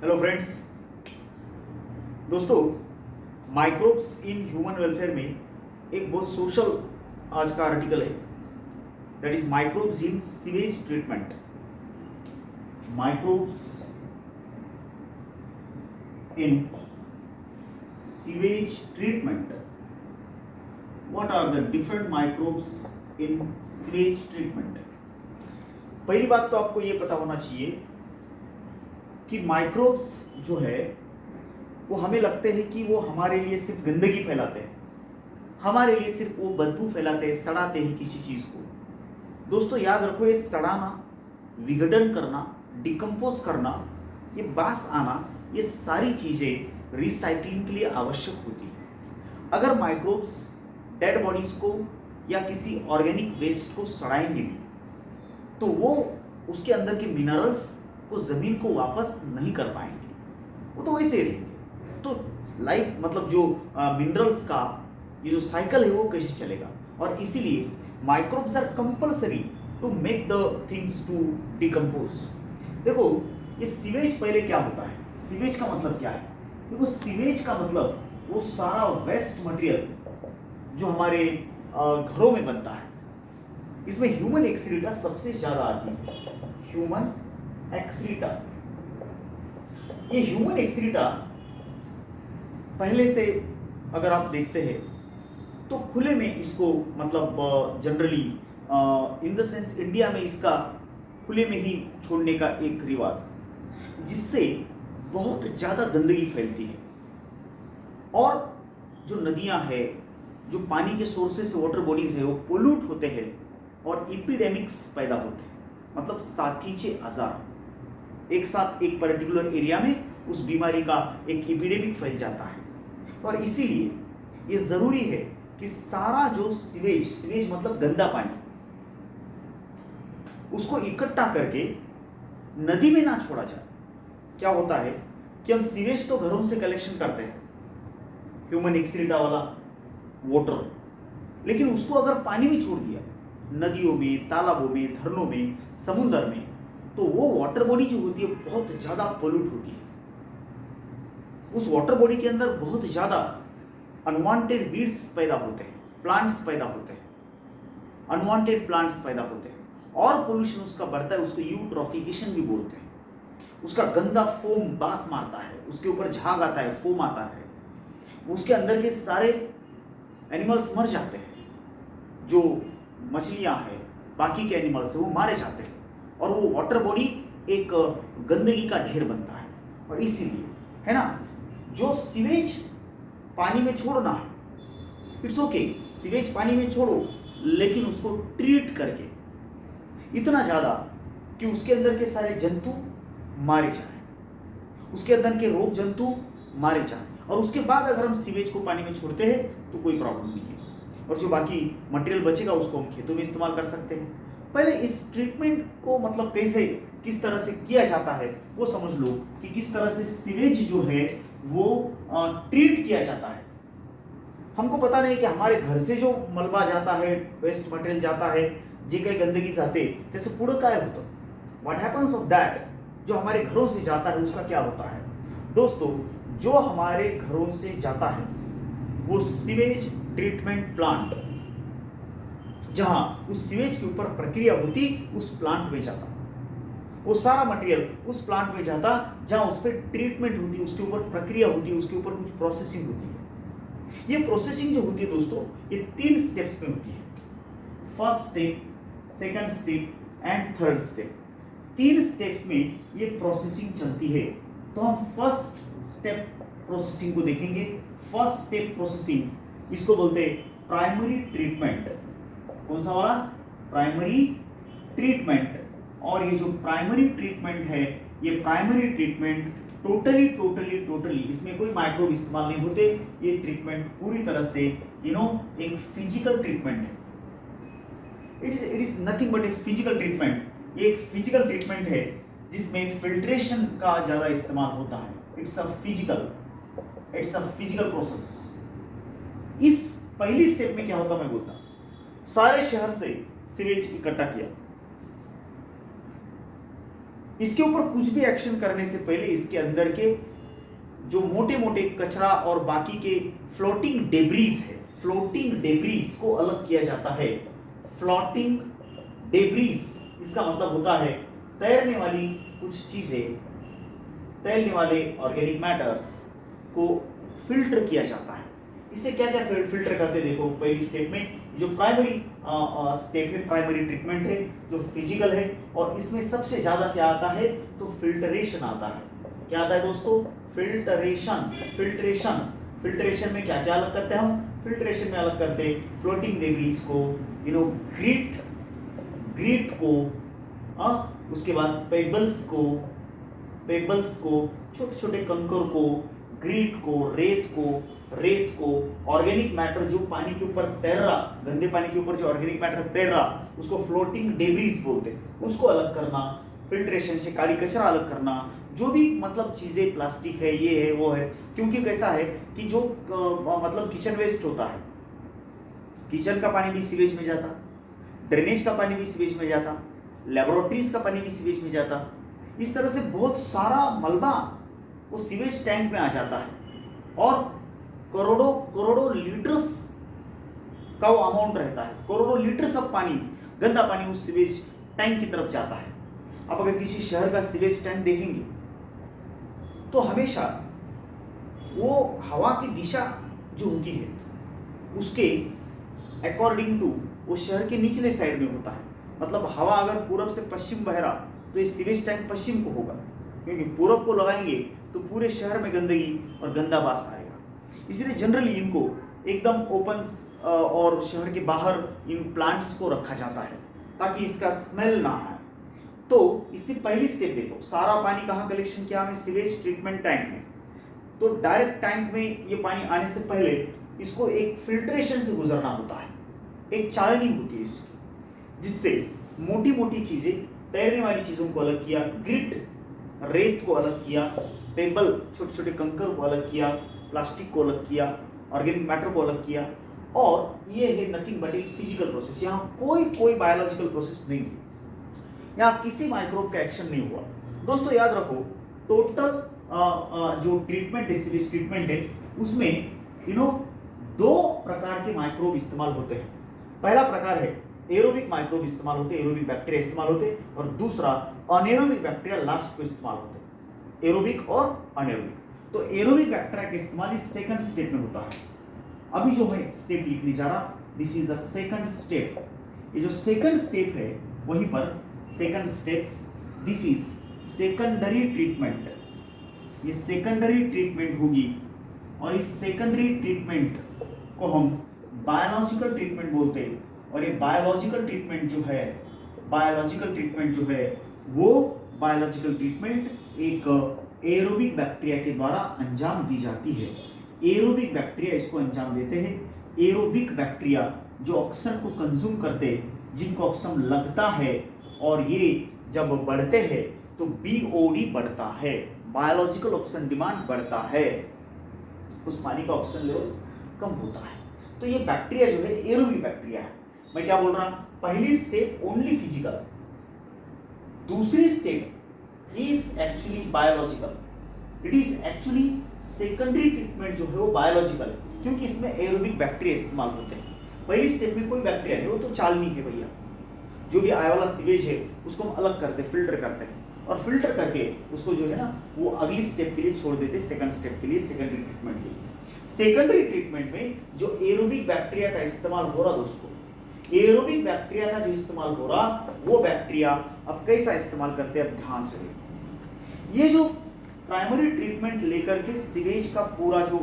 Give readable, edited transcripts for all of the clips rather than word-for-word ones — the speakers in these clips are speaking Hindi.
Hello friends. दोस्तों, माइक्रोब्स इन ह्यूमन वेलफेयर में एक बहुत सोशल आज का आर्टिकल है, that is microbes in sewage treatment. Microbes in sewage treatment, what are the different microbes in sewage treatment. पहली बात तो आपको ये पता होना चाहिए कि माइक्रोब्स जो है वो हमें लगते हैं कि वो हमारे लिए सिर्फ गंदगी फैलाते हैं, हमारे लिए सिर्फ वो बदबू फैलाते हैं, सड़ाते हैं किसी चीज़ को। दोस्तों याद रखो, ये सड़ाना, विघटन करना, डिकम्पोज करना, ये बास आना, ये सारी चीज़ें रिसाइकलिंग के लिए आवश्यक होती है। अगर माइक्रोब्स डेड बॉडीज को या किसी ऑर्गेनिक वेस्ट को सड़ाएंगे भी तो वो उसके अंदर के मिनरल्स को ज़मीन को वापस नहीं कर पाएंगे, वो तो वैसे ही रहेंगे। तो लाइफ मतलब जो मिनरल्स का ये जो साइकिल है वो कैसे चलेगा। और इसीलिए microbes are compulsory to make the things to decompose. देखो, ये सीवेज पहले क्या होता है, सीवेज का मतलब क्या है। देखो, सीवेज का मतलब वो सारा वेस्ट मटेरियल जो हमारे घरों में बनता है, इसमें ह्यूमन एक्सक्रीटा सबसे ज्यादा आती है। ह्यूमन एक्सक्रीटा, ये ह्यूमन एक्सक्रीटा पहले से अगर आप देखते हैं तो खुले में इसको मतलब generally in the sense India में इसका खुले में ही छोड़ने का एक रिवाज, जिससे बहुत ज़्यादा गंदगी फैलती है और जो नदियां हैं, जो पानी के सोर्सेस वाटर बॉडीज है, वो पोल्यूट होते हैं और एपिडेमिक्स पैदा होते हैं। मतलब साथीचे आजार एक साथ एक पर्टिकुलर एरिया में उस बीमारी का एक एपिडेमिक फैल जाता है। और इसीलिए ये ज़रूरी है कि सारा जो सीवेज मतलब गंदा पानी, उसको इकट्ठा करके नदी में ना छोड़ा जाए। क्या होता है कि हम सीवेज तो घरों से कलेक्शन करते हैं, ह्यूमन एक्सक्रीटा वाला वाटर, लेकिन उसको अगर पानी में छोड़ दिया, नदियों में, तालाबों में, झरनों में, समुद्र में, तो वो वाटर बॉडी जो होती है बहुत ज़्यादा पोल्यूट होती है। उस वाटर बॉडी के अंदर बहुत ज़्यादा अनवांटेड वीड्स पैदा होते हैं, प्लांट्स पैदा होते हैं, अनवांटेड प्लांट्स पैदा होते हैं और पोल्यूशन उसका बढ़ता है। उसको यूट्रॉफिकेशन भी बोलते हैं। उसका गंदा फोम बास मारता है, उसके ऊपर झाग आता है, फोम आता है, उसके अंदर के सारे एनिमल्स मर जाते हैं। जो मछलियां हैं, बाकी के एनिमल्स हैं, वो मारे जाते हैं और वो वाटर बॉडी एक गंदगी का ढेर बनता है। और इसीलिए है ना, जो सीवेज पानी में छोड़ना है, इट्स ओके, सीवेज पानी में छोड़ो, लेकिन उसको ट्रीट करके इतना ज़्यादा कि उसके अंदर के सारे जंतु मारे जाएं, उसके अंदर के रोग जंतु मारे जाएं, और उसके बाद अगर हम सीवेज को पानी में छोड़ते हैं तो कोई प्रॉब्लम नहीं है। और जो बाकी मटेरियल बचेगा उसको हम खेतों में इस्तेमाल कर सकते हैं। पहले इस ट्रीटमेंट को मतलब कैसे, किस तरह से किया जाता है वो समझ लो कि किस तरह से सीवेज जो है वो ट्रीट किया जाता है। हमको पता नहीं कि हमारे घर से जो मलबा जाता है, वेस्ट मटेरियल जाता है, जे काही गंदगी जाते, त्याचं पुढं काय होतं, व्हाट हैपन्स ऑफ दैट, जो हमारे घरों से जाता है उसका क्या होता है। दोस्तों, जो हमारे घरों से जाता है वो सीवेज ट्रीटमेंट प्लांट, जहां उस सीवेज के ऊपर प्रक्रिया होती, उस प्लांट में जाता, वो सारा मटेरियल उस प्लांट में जाता जहां उस पर ट्रीटमेंट होती, उसके ऊपर प्रक्रिया होती, उसके ऊपर कुछ प्रोसेसिंग होती है। ये प्रोसेसिंग जो होती है दोस्तों, ये 3 स्टेप्स में होती है। First step, second step and third step. 3 steps में ये प्रोसेसिंग चलती है। तो हम फर्स्ट स्टेप प्रोसेसिंग को देखेंगे। फर्स्ट स्टेप प्रोसेसिंग, इसको बोलते हैं प्राइमरी ट्रीटमेंट। कौन सा वाला? Primary treatment. और ये जो प्राइमरी ट्रीटमेंट है, ये प्राइमरी ट्रीटमेंट टोटली इसमें कोई माइक्रोब इस्तेमाल नहीं होते। ये ट्रीटमेंट पूरी तरह से एक फिजिकल ट्रीटमेंट है। It is nothing but a physical treatment. ये एक फिजिकल ट्रीटमेंट है जिसमें फिल्ट्रेशन का ज़्यादा इस्तेमाल होता है। It's a physical process. इस पहली स्टेप में क्या होता मैं बोलता, सारे शहर से सीवेज इकट्ठा किया, इसके ऊपर कुछ भी एक्शन करने से पहले इसके अंदर के जो मोटे मोटे कचरा और बाकी के फ्लोटिंग डेब्रीज है, फ्लोटिंग डेब्रीज को अलग किया जाता है। फ्लोटिंग डेब्रीज इसका मतलब होता है तैरने वाली कुछ चीजें, तैरने वाले ऑर्गेनिक मैटर्स को फिल्टर किया जाता है। इससे क्या क्या फिल्टर करते देखो, पहली स्टेप में जो प्राइमरी स्टेप है, प्राइमरी ट्रीटमेंट है जो फिजिकल है, और इसमें सबसे ज्यादा क्या आता है तो फिल्टरेशन आता है। क्या आता है दोस्तों? फिल्टरेशन। फिल्टरेशन में क्या क्या अलग करते हैं हम? फिल्टरेशन में अलग करते हैं फ्लोटिंग डेब्रीज को, ग्रीट को, उसके बाद पेबल्स को, छोटे छोटे कंकर को, ग्रीट को, रेत को, ऑर्गेनिक मैटर जो पानी के ऊपर तैर रहा, गंदे पानी के ऊपर जो ऑर्गेनिक मैटर तैर रहा उसको फ्लोटिंग डेब्रीज बोलते हैं, उसको अलग करना। फिल्ट्रेशन से काली कचरा अलग करना, जो भी मतलब चीजें प्लास्टिक है, ये है वो है, क्योंकि कैसा है कि जो मतलब किचन वेस्ट होता है, किचन का पानी भी सीवेज में जाता, ड्रेनेज का पानी भी सीवेज में जाता, लेबोरेटरीज का पानी भी सीवेज में जाता, इस तरह से बहुत सारा मलबा वो सीवेज टैंक में आ जाता है, और करोड़ों लीटर्स का वो अमाउंट रहता है, करोड़ों लीटर्स ऑफ पानी, गंदा पानी उस सीवेज टैंक की तरफ जाता है। आप अगर किसी शहर का सीवेज टैंक देखेंगे तो हमेशा वो हवा की दिशा जो होती है उसके अकॉर्डिंग टू वो शहर के निचले साइड में होता है। मतलब हवा अगर पूरब से पश्चिम बह रहा तो ये सीवेज टैंक पश्चिम को होगा, क्योंकि पूरब को लगाएंगे तो पूरे शहर में गंदगी और गंदा बास आएगा। इसलिए जनरली इनको एकदम ओपन और शहर के बाहर इन प्लांट्स को रखा जाता है ताकि इसका स्मेल ना आए। तो इसकी पहली स्टेप देखो, सारा पानी कहाँ कलेक्शन किया हमें? सीवेज ट्रीटमेंट टैंक में। तो डायरेक्ट टैंक में ये पानी आने से पहले इसको एक फिल्ट्रेशन से गुजरना होता है, एक चालनी होती है इसकी, जिससे मोटी मोटी चीजें, तैरने वाली चीजों को अलग किया, ग्रिट रेत को अलग किया, पेबल छोटे छोटे कंकर को अलग किया, प्लास्टिक को अलग किया, ऑर्गेनिक मैटर को अलग किया, और ये है नथिंग बट एक फिजिकल प्रोसेस। यहाँ कोई बायोलॉजिकल प्रोसेस नहीं है, यहाँ किसी माइक्रोब का एक्शन नहीं हुआ। दोस्तों याद रखो, टोटल जो ट्रीटमेंट है, सीवेज ट्रीटमेंट है, उसमें दो प्रकार के माइक्रोब इस्तेमाल होते हैं। पहला प्रकार है एरोबिक माइक्रोब इस्तेमाल होते हैं, एरोबिक बैक्टीरिया इस्तेमाल होते हैं, और दूसरा अनएरोबिक बैक्टीरिया लास्ट को इस्तेमाल होते हैं, एरोबिक और अनएरोबिक। तो एरोबिक बैक्टीरिया का इस्तेमाल इस सेकंड स्टेप में होता है। अभी जो मैं स्टेप लिखने जा रहा, this is the second step. ये जो सेकंड स्टेप है वहीं पर second step, this is secondary treatment. ये सेकेंडरी ट्रीटमेंट होगी, और इस सेकेंडरी ट्रीटमेंट को हम बायोलॉजिकल ट्रीटमेंट बोलते हैं। और ये बायोलॉजिकल ट्रीटमेंट जो है वो बायोलॉजिकल ट्रीटमेंट एक एरोबिक बैक्टीरिया के द्वारा अंजाम दी जाती है। एरोबिक बैक्टीरिया इसको अंजाम देते हैं। एरोबिक बैक्टीरिया जो ऑक्सीजन को कंज्यूम करते हैं, जिनको ऑक्सीजन लगता है, और ये जब बढ़ते हैं तो बीओडी बढ़ता है, बायोलॉजिकल ऑक्सीजन डिमांड बढ़ता है, उस पानी का ऑक्सीजन लेवल कम होता है। तो ये बैक्टीरिया जो है एरोबिक बैक्टीरिया है। मैं क्या बोल रहा हूं? पहली स्टेप ओनली फिजिकल, दूसरी step is actually biological. It is actually secondary treatment जो है वो बायोलॉजिकल है, क्योंकि इसमें एरोबिक बैक्टीरिया इस्तेमाल होते हैं। पहली स्टेप में कोई बैक्टीरिया नहीं, वो तो चालनी है भैया। जो भी आय वाला सीवेज है उसको हम अलग करते, फिल्टर करते हैं, और फिल्टर करके उसको जो है ना वो अगली स्टेप के लिए छोड़ देते, सेकंड स्टेप के लिए, सेकेंडरी ट्रीटमेंट के लिए। सेकेंडरी ट्रीटमेंट में जो एरोबिक बैक्टीरिया का इस्तेमाल हो रहा दोस्तों, एरोबिक बैक्टीरिया का जो इस्तेमाल हो रहा, वो बैक्टीरिया अब कैसा इस्तेमाल करते हैं, अब ध्यान से देखो। ये जो प्राइमरी ट्रीटमेंट लेकर के सीवेज का पूरा जो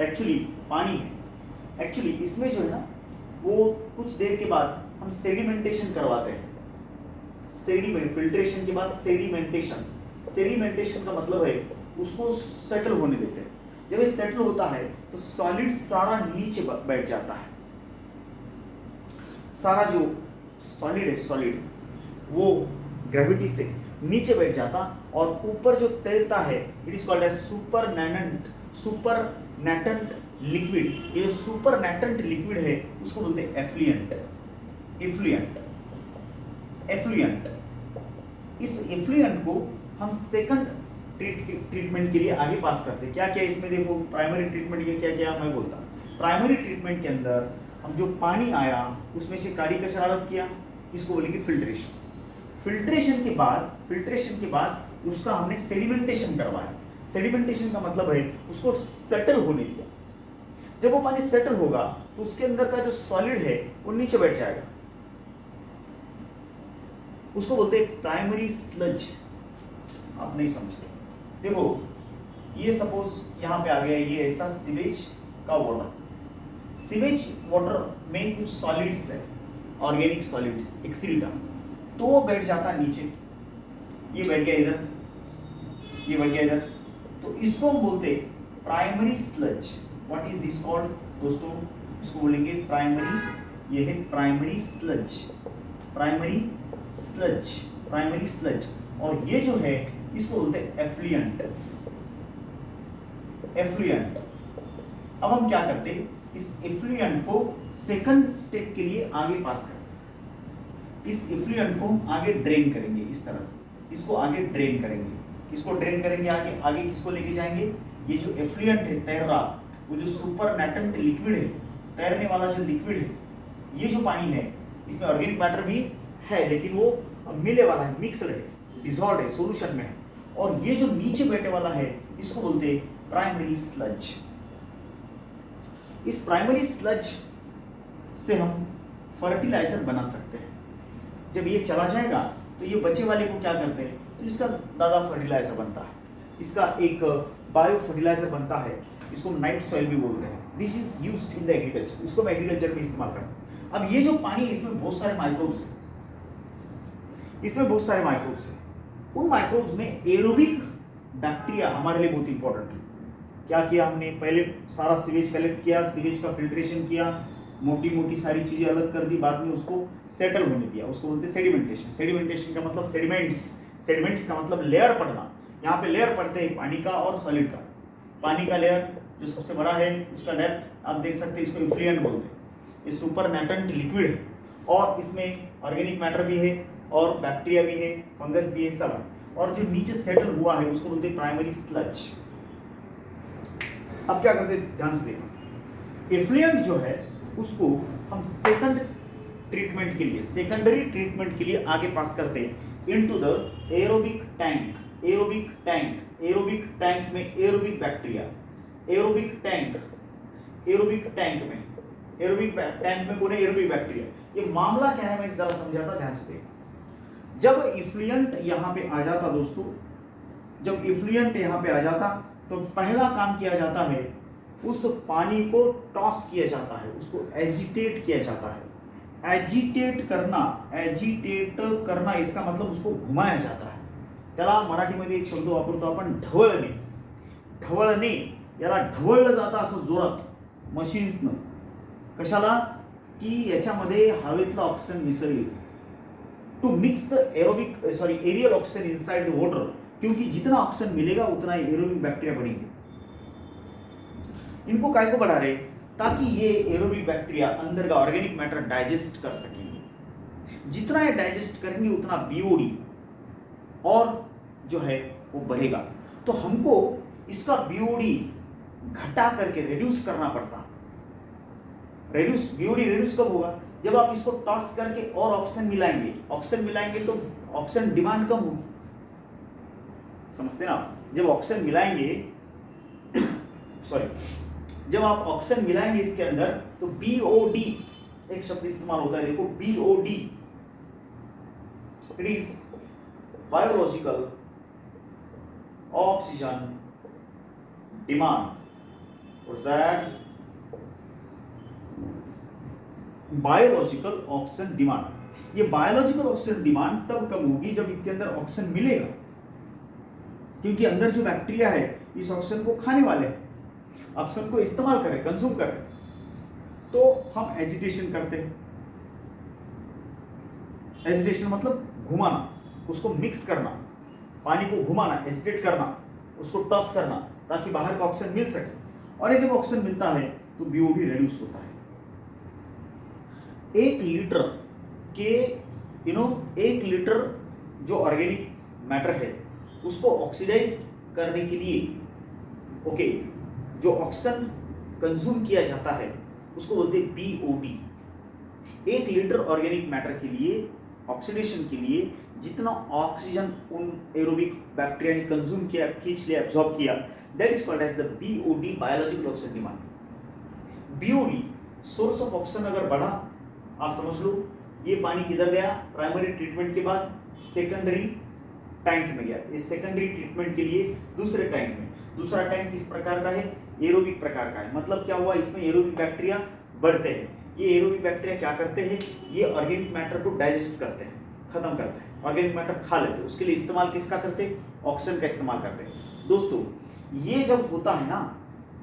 एक्चुअली पानी है, एक्चुअली इसमें जो है ना वो कुछ देर के बाद हम सेडिमेंटेशन करवाते हैं। फिल्ट्रेशन के बाद सेडिमेंटेशन का मतलब है उसको सेटल होने देते हैं। जब ये सेटल होता है तो सॉलिड सारा नीचे बैठ जाता है, सारा जो सॉलिड वो ग्रेविटी से नीचे बैठ जाता, और ऊपर जो तैरता है it is called as supernatant liquid. ये सुपरनेटेंट लिक्विड है उसको बोलते हैं एफ्लुएंट। इस एफ्लुएंट को हम सेकंड ट्रीटमेंट के लिए आगे पास करते हैं। क्या क्या इसमें देखो, प्राइमरी ट्रीटमेंट के क्या क्या मैं बोलता। प्राइमरी ट्रीटमेंट के अंदर हम जो पानी आया उसमें से काली कचरा अलग किया, इसको बोलेंगे फिल्ट्रेशन। फिल्ट्रेशन के बाद उसका हमने सेडिमेंटेशन करवाया। सेडिमेंटेशन का मतलब है उसको सेटल होने दिया। जब वो पानी सेटल होगा तो उसके अंदर का जो सॉलिड है वो नीचे बैठ जाएगा, उसको बोलते हैं प्राइमरी स्लज। आप नहीं समझे, देखो ये सपोज यहां पे आ गया, ये ऐसा सीवेज का वाटर, सीवेज वाटर में कुछ सॉलिड्स है, ऑर्गेनिक सॉलिड्स, एक्सीटा, तो वो बैठ जाता नीचे, ये बैठ गया इधर, ये बैठ गया इधर, तो इसको हम बोलते primary sludge. What is this called दोस्तों, इसको बोलेंगे प्राइमरी, ये है primary sludge, primary sludge, primary sludge. और ये जो है इसको बोलते हैं एफ्लुएंट, एफ्लुएंट। अब हम क्या करते हैं, इस एफ्लुएंट को सेकंड स्टेप के लिए आगे पास करते हैं। इस एफ्लुएंट को हम आगे ड्रेन करेंगे, इस तरह से इसको आगे ड्रेन करेंगे। किसको ड्रेन करेंगे आगे, आगे किसको लेके जाएंगे, ये जो एफ्लुएंट है तैर रहा, वो जो सुपर नेटेंट लिक्विड है, तैरने वाला जो लिक्विड है, ये जो पानी है इसमें ऑर्गेनिक मैटर भी है लेकिन वो मिले वाला है, मिक्सड है, डिसॉल्व है, सॉल्यूशन में है। और ये जो नीचे बैठे वाला है इसको बोलते हैं प्राइमरी स्लज। इस प्राइमरी स्लज से हम फर्टिलाइजर बना सकते हैं। जब ये चला जाएगा तो ये बचे वाले को क्या करते हैं, तो इसका दादा फर्टिलाइजर बनता है, इसका एक बायो फर्टिलाइजर बनता है, इसको नाइट सॉइल भी बोलते हैं। This is used in the agriculture, इसको हम एग्रीकल्चर में इस्तेमाल करते हैं। अब ये जो पानी है इसमें बहुत सारे माइक्रोब्स हैं, इसमें बहुत सारे माइक्रोब्स हैं। उन माइक्रोब्स में एरोबिक बैक्टीरिया हमारे लिए बहुत इंपॉर्टेंट है। क्या किया हमने, पहले सारा सीवेज कलेक्ट किया, सीवेज का फिल्ट्रेशन किया, मोटी मोटी सारी चीजें अलग कर दी, बाद में उसको सेटल होने दिया, उसको बोलते हैं सेडिमेंटेशन। सेडिमेंटेशन का मतलब सेडिमेंट्स, सेडिमेंट्स का मतलब लेयर पड़ना। यहाँ पे लेयर पड़ते हैं पानी का और सॉलिड का। पानी का लेयर जो सबसे बड़ा है उसका डेप्थ आप देख सकते हैं, इसको इफ्लुएंट बोलते हैं। ये सुपर नेटेंट लिक्विड है और इसमें ऑर्गेनिक मैटर भी है और बैक्टीरिया भी है, फंगस भी है, सब है। और जो नीचे सेटल हुआ है उसको बोलते हैं प्राइमरी स्लज। अब क्या करते हैं, ध्यान से देखो, इफ्लुएंट जो है उसको हम सेकंड ट्रीटमेंट के लिए, सेकेंडरी ट्रीटमेंट के लिए आगे पास करते हैं into the aerobic tank. Aerobic tank, aerobic tank में aerobic bacteria, aerobic tank, aerobic tank में, एरोबिक टैंक में कौन है, एरोबिक बैक्टीरिया। ये मामला क्या है मैं इस तरह समझाता, ध्यान से देखो। जब इफ्लुएंट यहां पे आ जाता दोस्तों, जब इफ्लुएंट यहां पे आ जाता तो पहला काम किया जाता है, उस पानी को टॉस किया जाता है, उसको एजिटेट किया जाता है। एजिटेट करना, एजिटेट करना इसका मतलब उसको घुमाया जाता है। त्याला मराठीमध्ये एक शब्द वापरतो आपण, ढवळणे। ढवळणे, याला ढवळलं जातं असं जोरात मशीन्सनं, कशाला की याच्यामध्ये हवेतलं ऑक्सिजन मिसळेल, to mix the aerobic sorry aerial oxygen inside the water, क्योंकि जितना ऑक्सीजन मिलेगा उतना ही एरोबिक बैक्टीरिया बढ़ेंगे। इनको काय को बढ़ा रहे, ताकि ये एरोबिक बैक्टीरिया अंदर का ऑर्गेनिक मैटर डाइजेस्ट कर सकेंगे। जितना ये डाइजेस्ट करेंगे उतना बीओडी और जो है वो बढ़ेगा। तो हमको इसका बीओडी घटा करके रिड्यूस करना पड़ता। रिड्यूस, बीओडी रिड्यूस कब होगा, जब आप इसको टॉस करके और ऑक्सीजन मिलाएंगे। ऑक्सीजन मिलाएंगे तो ऑक्सीजन डिमांड कम होगी, समझते ना। जब ऑक्सीजन मिलाएंगे सॉरी जब आप ऑक्सीजन मिलाएंगे इसके अंदर तो बीओडी एक शब्द इस्तेमाल होता है, देखो BOD, it is biological oxygen demand. What's that, biological oxygen demand. ये बायोलॉजिकल ऑक्सीजन डिमांड तब कम होगी जब इसके अंदर ऑक्सीजन मिलेगा, क्योंकि अंदर जो बैक्टीरिया है इस ऑक्सीजन को खाने वाले हैं, ऑक्सीजन को इस्तेमाल करें, कंज्यूम करें। तो हम एजिटेशन करते हैं। एजिटेशन मतलब घुमाना, उसको मिक्स करना, पानी को घुमाना, एजिटेट करना, उसको टॉस करना ताकि बाहर का ऑक्सीजन मिल सके। और ये जब ऑक्सीजन मिलता है तो बीओडी रिड्यूस होता है। 1 लीटर के 1 लीटर जो ऑर्गेनिक मैटर है उसको ऑक्सीडाइज करने के लिए ओके जो ऑक्सीजन कंज्यूम किया जाता है उसको बोलते हैं बीओडी। 1 लीटर ऑर्गेनिक मैटर के लिए ऑक्सीडेशन के लिए जितना ऑक्सीजन उन एरोबिक बैक्टीरिया ने कंज्यूम किया, खींच लिया, एब्जॉर्ब किया, that is called as the BOD, biological oxygen demand. BOD source of oxygen अगर बढ़ा, आप समझ लो ये पानी किधर गया, प्राइमरी ट्रीटमेंट के बाद सेकेंडरी टैंक में गया। इस सेकेंडरी ट्रीटमेंट के लिए दूसरे टैंक में, दूसरा टैंक किस प्रकार का है, एरोबिक प्रकार का है। मतलब क्या हुआ, इसमें एरोबिक बैक्टीरिया बढ़ते हैं। ये एरोबिक बैक्टीरिया क्या करते हैं, ये ऑर्गेनिक मैटर को डाइजेस्ट करते हैं, खत्म करते हैं, ऑर्गेनिक मैटर खा लेते हैं। उसके लिए इस्तेमाल किसका करते हैं, ऑक्सीजन का इस्तेमाल करते हैं। दोस्तों ये जब होता है ना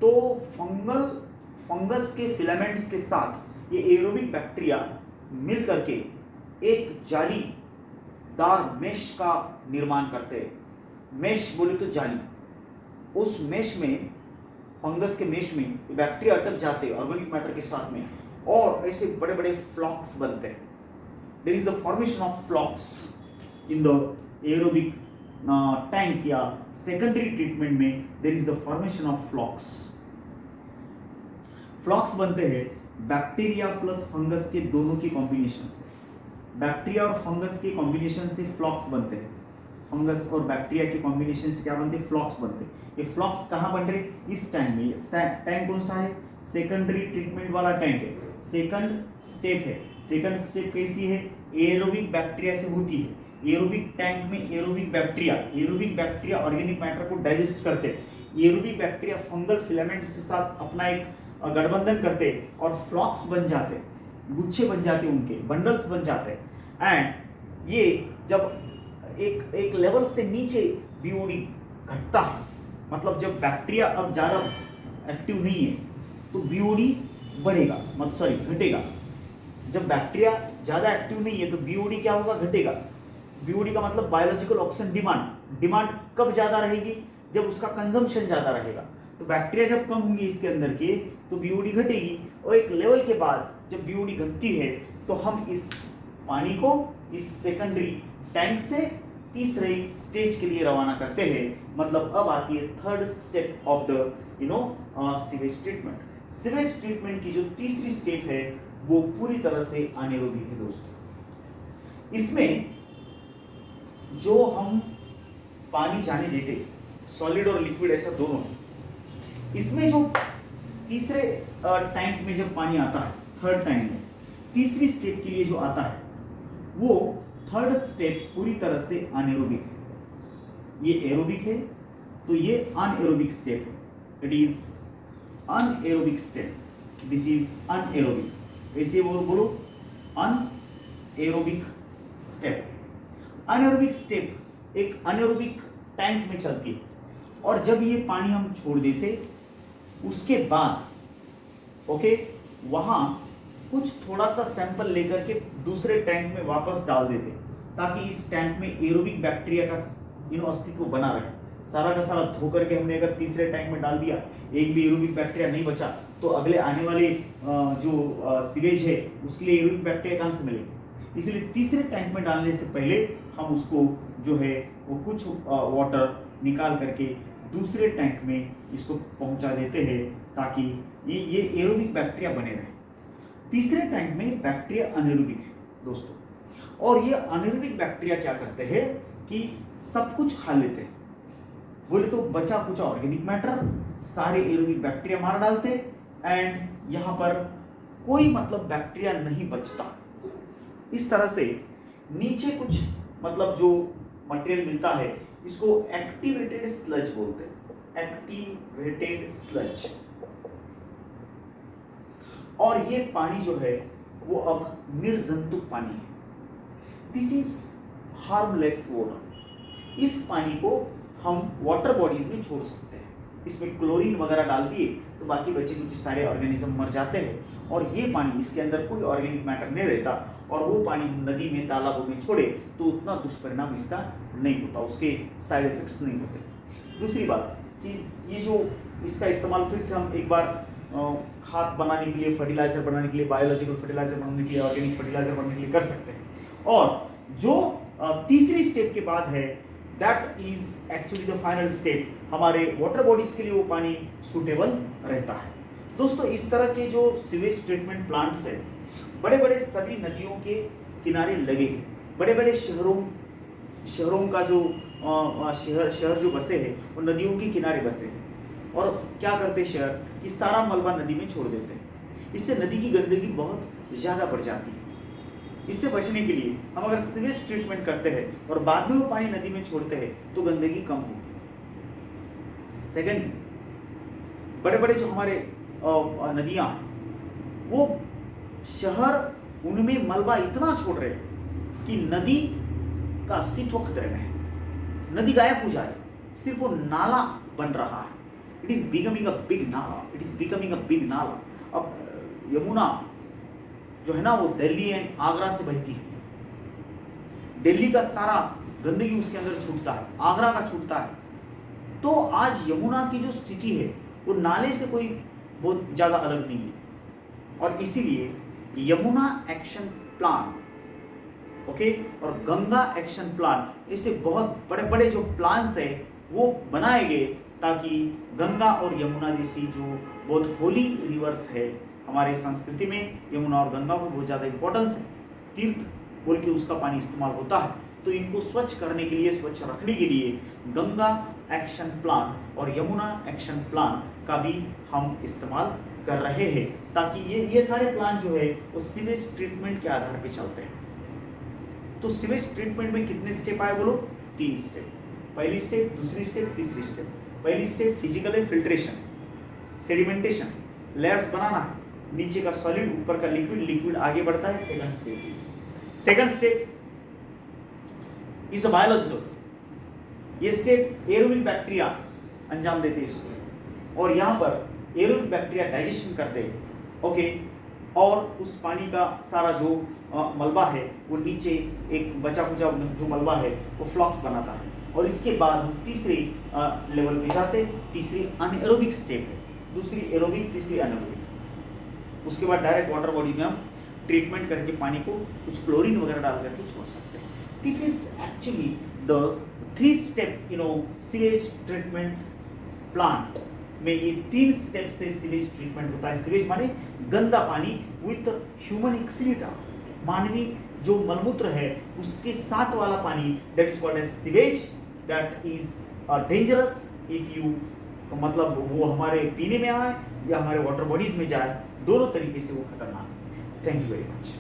तो फंगस के फिलामेंट्स के साथ ये एरोबिक बैक्टीरिया मिल करके एक जालीदार मेश का निर्माण करते हैं। मेश बोले तो जाली, उस मेश में, फंगस के मेश में बैक्टीरिया अटक जाते हैं ऑर्गेनिक मैटर के साथ में और ऐसे बड़े बड़े फ्लॉक्स बनते हैं। There is the formation of flocs in the aerobic tank या सेकेंडरी ट्रीटमेंट में there is the formation of flocs. Flocs बनते हैं बैक्टीरिया प्लस फंगस के दोनों की कॉम्बिनेशन से। बैक्टीरिया और फंगस के कॉम्बिनेशन से फ्लॉक्स बनते हैं। फंगस और बैक्टीरिया के कॉम्बिनेशन से क्या बनते हैं, फ्लॉक्स बनते हैं। ये फ्लॉक्स कहाँ बन रहे, इस टैंक में। टैंक कौन सा है, सेकेंडरी ट्रीटमेंट वाला टैंक है, सेकंड स्टेप है। सेकंड स्टेप कैसी है, एरोबिक बैक्टीरिया से होती है। एरोबिक टैंक में एरोबिक बैक्टीरिया ऑर्गेनिक मैटर को डाइजेस्ट करते हैं। एरोबिक बैक्टीरिया फंगल फिलामेंट्स के साथ अपना एक गठबंधन करते और फ्लॉक्स बन जाते, गुच्छे बन जाते, उनके बंडल्स बन जाते। एंड ये जब एक लेवल से नीचे बीओडी घटता है, मतलब जब बैक्टीरिया अब ज़्यादा एक्टिव नहीं है तो बीओडी बढ़ेगा, मतलब सॉरी घटेगा। जब बैक्टीरिया ज़्यादा एक्टिव नहीं है तो बीओडी क्या होगा, घटेगा। बीओडी का मतलब बायोलॉजिकल ऑक्सीजन डिमांड कब ज़्यादा रहेगी, जब उसका कंजम्पशन ज़्यादा रहेगा। तो बैक्टीरिया जब कम होंगी इसके अंदर के तो बीओडी घटेगी, और एक लेवल के बाद जब बीओडी घटती है तो हम इस पानी को इस सेकेंडरी टैंक से तीसरे स्टेज के लिए रवाना करते हैं। मतलब अब आती है third step of the sewage treatment. Sewage treatment की जो तीसरी स्टेप है वो पूरी तरह से अनेरोबिक है दोस्तों। इसमें जो हम पानी जाने देते, सॉलिड और लिक्विड ऐसा दोनों है। इसमें जो तीसरे टैंक में जब पानी आता है, थर्ड टैंक में तीसरी स्टेप के लिए जो आता है वो थर्ड स्टेप पूरी तरह से अनएरोबिक है। ये एरोबिक है तो ये अनएरोबिक स्टेप है। It is anaerobic step, this is anaerobic. ऐसे बोलो अनएरोबिक स्टेप। अनएरोबिक स्टेप एक अनएरोबिक टैंक में चलती है, और जब ये पानी हम छोड़ देते उसके बाद ओके वहां कुछ थोड़ा सा सैंपल लेकर के दूसरे टैंक में वापस डाल देते ताकि इस टैंक में एरोबिक बैक्टीरिया का अस्तित्व बना रहे। सारा का सारा धो करके हमने अगर तीसरे टैंक में डाल दिया, एक भी एरोबिक बैक्टीरिया नहीं बचा, तो अगले आने वाले जो सीवेज है उसके लिए एरोबिक बैक्टीरिया कहाँ से मिलेंगे। इसलिए तीसरे टैंक में डालने से पहले हम उसको जो है वो कुछ वाटर निकाल करके दूसरे टैंक में इसको पहुंचा देते हैं ताकि ये एरोबिक बैक्टीरिया बने रहे। तीसरे टैंक में बैक्टीरिया अनएरोबिक है दोस्तों, और ये अनएरोबिक बैक्टीरिया क्या करते हैं कि सब कुछ खा लेते हैं। बोले तो बचा कुछ ऑर्गेनिक मैटर सारे एरोबिक बैक्टीरिया मार डालते, एंड यहाँ पर कोई मतलब बैक्टीरिया नहीं बचता। इस तरह से नीचे कुछ मतलब जो मटेरियल मिलता है इसको एक्टिवेटेड स्लज बोलते हैं, एक्टिवेटेड स्लज। और ये पानी जो है वो अब निर्जंतुक पानी है। This is harmless water. इस पानी को हम वाटर बॉडीज में छोड़ सकते हैं। इसमें क्लोरीन वगैरह डाल दिए तो बाकी बचे कुछ सारे ऑर्गेनिज्म मर जाते हैं, और ये पानी, इसके अंदर कोई ऑर्गेनिक मैटर नहीं रहता, और वो पानी हम नदी में तालाबों में छोड़े तो उतना दुष्परिणाम इसका नहीं होता, उसके साइड इफेक्ट्स नहीं होते। दूसरी बात कि ये जो इसका इस्तेमाल फिर से हम एक बार खाद बनाने के लिए, फर्टिलाइजर बनाने के लिए, बायोलॉजिकल फर्टिलाइजर बनाने के लिए, ऑर्गेनिक फर्टिलाइजर बनाने के लिए कर सकते हैं। और जो तीसरी स्टेप के बाद है that is actually the final step, हमारे वाटर बॉडीज के लिए वो पानी सूटेबल रहता है। दोस्तों इस तरह के जो सीवेज ट्रीटमेंट प्लांट्स है बड़े बड़े सभी नदियों के किनारे लगे, बड़े बड़े शहरों का जो शहर जो बसे हैं वो नदियों के किनारे बसे हैं। और क्या करते शहर कि सारा मलबा नदी में छोड़ देते हैं, इससे नदी की गंदगी बहुत ज़्यादा बढ़ जाती है। इससे बचने के लिए हम अगर सीवेज ट्रीटमेंट करते हैं और बाद में वो पानी नदी में छोड़ते हैं तो गंदगी कम होगी। सेकेंड, बड़े बड़े जो हमारे नदियाँ हैं वो शहर उनमें मलबा इतना छोड़ रहे हैं कि नदी का अस्तित्व खतरे में है, नदी गायब हो जाए, सिर्फ वो नाला बन रहा है। It is becoming a big nala, it is becoming a big nala. अब यमुना जो है ना वो दिल्ली एंड आगरा से बहती है, दिल्ली का सारा गंदगी उसके अंदर छूटता है, आगरा का छूटता है। तो आज यमुना की जो स्थिति है वो नाले से कोई बहुत ज़्यादा अलग नहीं है। और इसीलिए यमुना एक्शन प्लान, ओके, और गंगा एक्शन प्लान, ऐसे बहुत बड़े बड़े जो प्लान्स है वो बनाए गए ताकि गंगा और यमुना जैसी जो बहुत होली रिवर्स है हमारे संस्कृति में, यमुना और गंगा को बहुत ज़्यादा इंपॉर्टेंस है, तीर्थ बोल के उसका पानी इस्तेमाल होता है। तो इनको स्वच्छ करने के लिए, स्वच्छ रखने के लिए गंगा एक्शन प्लान और यमुना एक्शन प्लान का भी हम इस्तेमाल कर रहे हैं, ताकि ये सारे प्लान जो है वो सीवेज ट्रीटमेंट के आधार पे चलते हैं। तो सीवेज ट्रीटमेंट में कितने स्टेप आए बोलो? 3 स्टेप। पहली स्टेप, दूसरी स्टेप, तीसरी स्टेप। पहली step physical filtration, sedimentation, layers बनाना, नीचे का सॉलिड ऊपर का लिक्विड, लिक्विड आगे बढ़ता है। Second step is a biological step. ये स्टेप एरोबिक बैक्टीरिया अंजाम देते हैं इसको, और यहाँ पर एरोबिक बैक्टीरिया डाइजेशन करते हैं, ओके, और उस पानी का सारा जो मलबा है वो नीचे एक बचा खुचा जो मलबा है वो फ्लॉक्स बनाता है। और इसके बाद हम तीसरे लेवल पे जाते, तीसरी अनएरोबिक स्टेप है, दूसरी एरोबिक, तीसरी अनएरोबिक। उसके बाद डायरेक्ट वाटर बॉडी में हम ट्रीटमेंट करके पानी को कुछ क्लोरीन वगैरह डाल करके छोड़ सकते हैं। This is actually the 3 step sewage treatment plant में। ये 3 स्टेप से सीवेज ट्रीटमेंट होता है। सीवेज माने गंदा पानी विथ ह्यूमन एक्सीटा, मानवीय जो मलमूत्र है उसके साथ वाला पानी, that is called as sewage, that is dangerous if you, मतलब वो हमारे पीने में आए या हमारे वाटर बॉडीज में जाए, दोनों तरीके से वो खतरनाक है। Thank you very much.